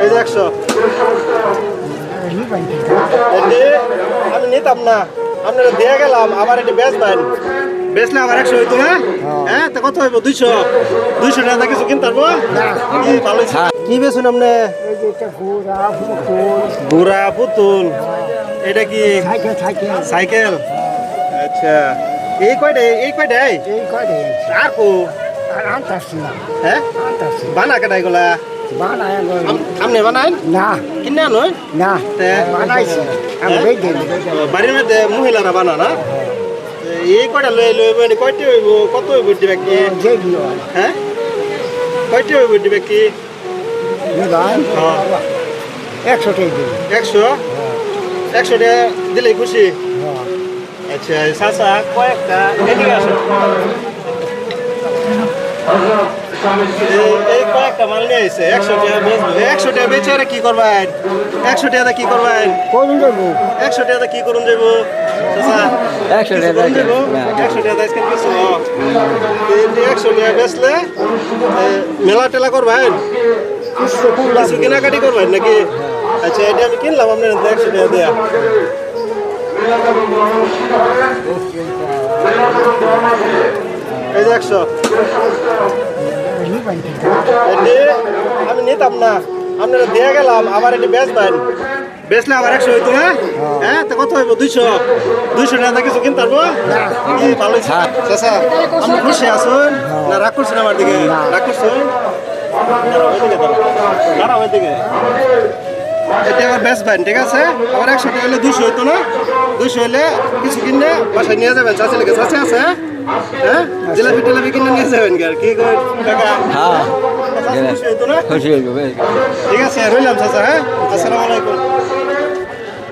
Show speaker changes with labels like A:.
A: এই যে 100 আমি নিতাম না, আপনারা দিয়ে গেলাম, আবার এটি বেচবেন, বেচলে আবার 100 হইতো না। হ্যাঁ, তো কত হইব? 200 টাকা কিছু কিনতে পারবো? কি ভালো কি বেচুন আপনি? ঘোড়া পুতুল, এটা কি সাইকেল? আচ্ছা, এই কয়টাই আর কো হ্যাঁ বানা কেটা এগুলা? আপনি বানাই
B: না
A: কিনে আনুন?
B: না বানাইছি
A: বাড়ির মধ্যে মহিলারা বানা না? এই কয়টা লই লই মানে কয়টি হইব? কত হইব দিবে কি? হ্যাঁ, কয়টি হইব দিবে কি?
B: 100 টাকা
A: 100 টাকা দিলে খুশি? আচ্ছা চাচা কয়েকটা এদিকে আসো। এই কয়েকটা মাল নিয়ে আসছে, 100 টাকা বেচবো। 100 টাকা বেচে আর কি করবেন? 100 টাকা কি করবেন? 100 টাকা কি করুন যাবো? চাচা 100 টাকা 100 টাকা আজকে কিছু 100 টাকা বেচলে মেলা টেলা করবেন, কিছু কেনাকাটি করবেন নাকি? আচ্ছা, এটা আমি কিনলাম আপনার 100 টাকা দেয়া। এই যে 100 আমি নিতাম না, আপনারা দিয়ে গেলাম, আবার এটি বেচবেন, বেচলে আবার 100 হইতো না। হ্যাঁ, তো কত হইব? 200 টাকা কিছু কিনতে পারবো? কি ভালো চাচা, আপনি খুশি আসুন না রাগ করছেন আমার দিকে? রাগ করছেন? দাঁড়াও ওইদিকে, এটা আবার বেচবেন, ঠিক আছে? আবার 100 টাকা হলে 200 হইতো না? 200 হলে কিছু কিনে বাসায় নিয়ে যাবেন। চাচা লেগে চাচা আছে? হ্যাঁ, জিলাপি টিলাপি কিনে নিয়ে যাবেন কি টাকা? খুশি হইতো না? ঠিক আছে, রইলাম চাচা। হ্যাঁ, আসসালামু আলাইকুম।